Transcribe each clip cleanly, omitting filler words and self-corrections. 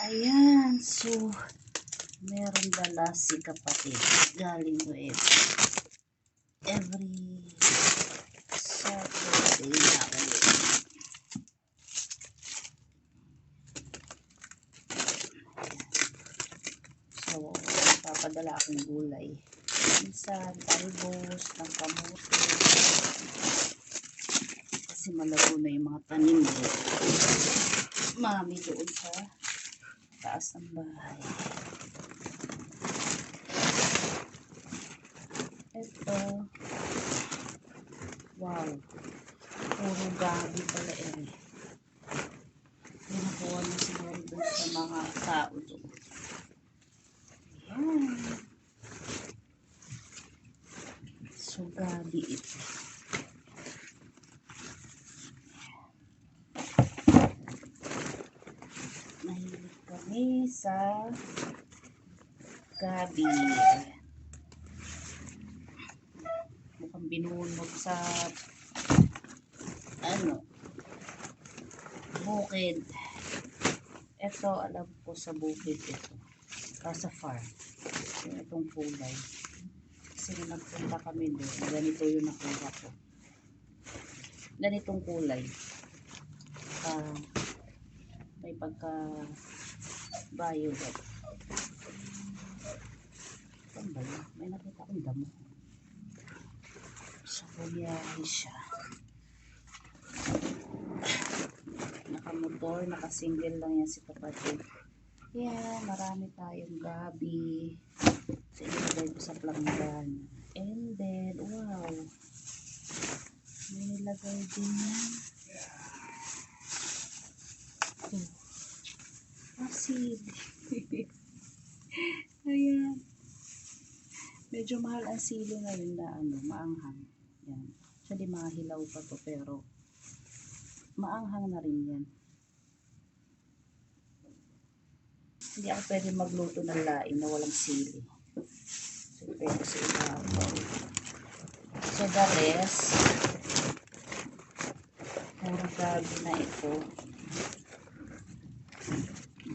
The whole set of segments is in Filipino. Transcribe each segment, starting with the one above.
Ayan, so meron dala si kapatid galing ko every Saturday na ulit. So papadala akong gulay, minsan talbos ng kamote kasi malago na yung mga tanim ni mami doon sa taas ng bahay. Ito, wow, puro gabi pala Pinakuha na siguro doon sa mga tao doon. Ayan. So gabi ito. Mahilig kami sa gabi. Mukhang binunog sa bukid. Ito, alam ko sa bukid ito. Sa farm. Yung itong kulay. Kasi nagpunta kami doon. Ganito yung nakuha ko. Ganitong kulay. May pagka violet. Saan ba yun? May nakita akong damo. So, bumiyahe siya. Nakamotor, nakasingle lang yan si kapatid. Yeah, marami tayong gabi. So, ilagay ko sa planggan. And then, wow. May nilagay din yan. Asid. Ayan. Medyo mahal ang sili ngayon na maanghang. Yan. Actually, mahilaw pa to pero maanghang na rin yan. Hindi ako pwede magluto ng laing na walang sili. So, pwede sa ibabaw. So, the rest, puro gabi na ito.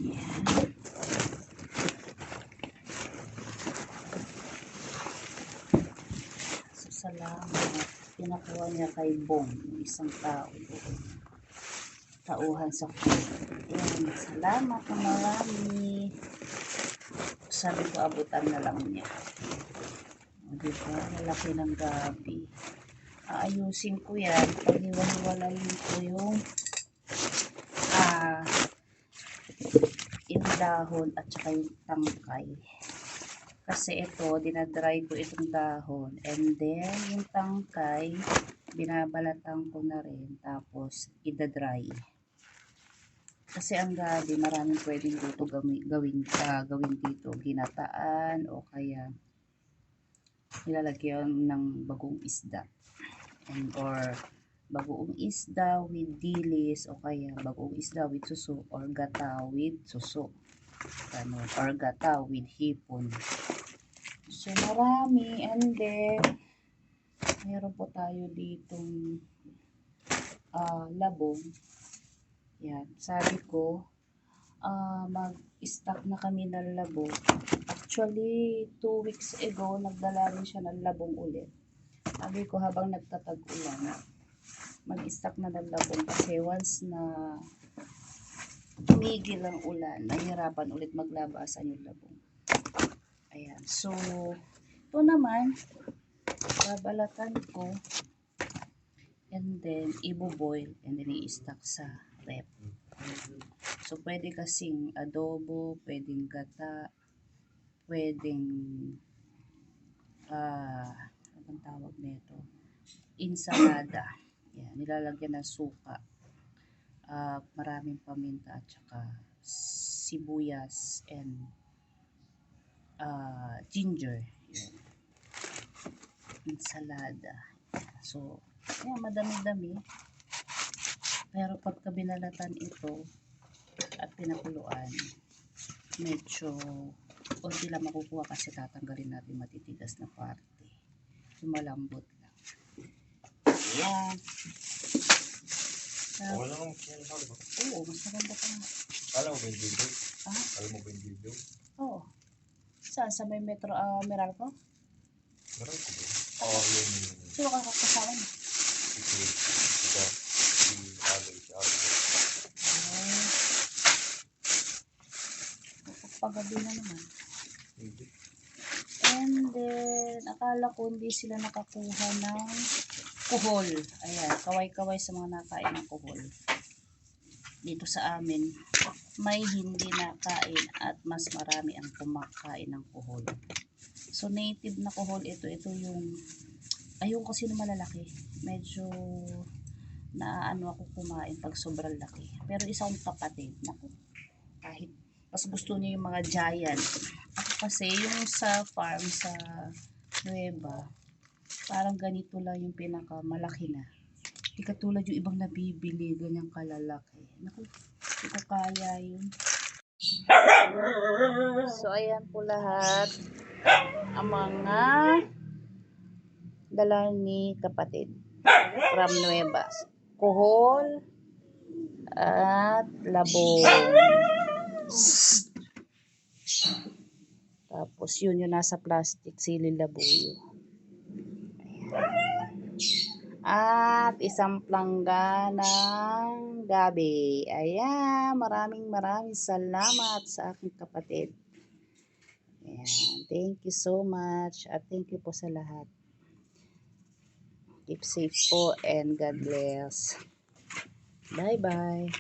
Yan. So, salamat. Pinakuha niya kay Bong, isang tao doon. Tauhan sa food. Yan. Salamat na marami. Sabi ko, abutan na lang niya. O, diba? Malaki ng gabi. Aayusin ko yan. Pag-iwalayin ko yung dahon at saka yung tangkay. Kasi ito, dinadry ko itong dahon. And then, yung tangkay, binabalatan ko na rin. Tapos, idadry. Kasi ang gabi, maraming pwedeng luto gawin dito. Ginataan o kaya nilalagyan ng bagong isda. Or bagoong isda with dilis o kaya bagoong isda with suso or gata with suso. Or gata with hipon. So, marami. And then, meron po tayo ditong labong. Yan. Sabi ko, mag-stock na kami ng labong. Actually, 2 weeks ago, nagdala rin siya ng labong ulit. Sabi ko, habang nagtatag-ulan, mag-stock na ng labong. Kasi once na tumigil ang ulan, nahihirapan ulit maglabasan yung labong. Ayan. So, ito naman, babalatan ko. And then, i-boil. And then, i-stock sa rep. So, pwede kasing adobo, pwedeng gata, pwedeng, anong tawag nito? Ensalada. Yan, nilalagyan ng suka. Maraming paminta at saka sibuyas and ginger. Yan. Ensalada. So, yan, madami-dami. Pero pagka binalatan ito at pinakuluan, medyo konti lang makukuha kasi tatanggalin natin matitigas na parte. So, malambot lang. Ayan. Wala kang kaya ba? Oo, mas maganda pa nga. Alam mo ba yung Alam mo ba yung video? Oo. Saan? Sa may Metro Meralco? Meron ko ba? Oo, yun. Sino ka kasama mo? Si Ali, si Arthur. Paggabi na naman. Hindi. And then, akala ko hindi sila nakakuha ng kuhol. Ayan, kaway-kaway sa mga nakain ng kuhol. Dito sa amin, may hindi nakain at mas marami ang kumakain ng kuhol. So, native na kuhol ito. Ito yung, ayun kasi na malalaki. Medyo naaano ako kumain pag sobrang laki. Pero isang kapatid, naku, kahit mas gusto niya yung mga giant. Ako kasi yung sa farm sa Nueva, parang ganito lang yung pinakamalaki na. Di katulad yung ibang nabibili, ganyang kalalaki. Naku, hindi ko kaya yun. So, ayan po lahat ang mga dala ni kapatid from Nueva. Kuhol at labong. Tapos yun yung nasa plastic, sili labuyo. At isang plangga ng gabi. Ayan, maraming salamat sa aking kapatid. Ayan, thank you so much at thank you po sa lahat. Keep safe po and God bless. Bye-bye.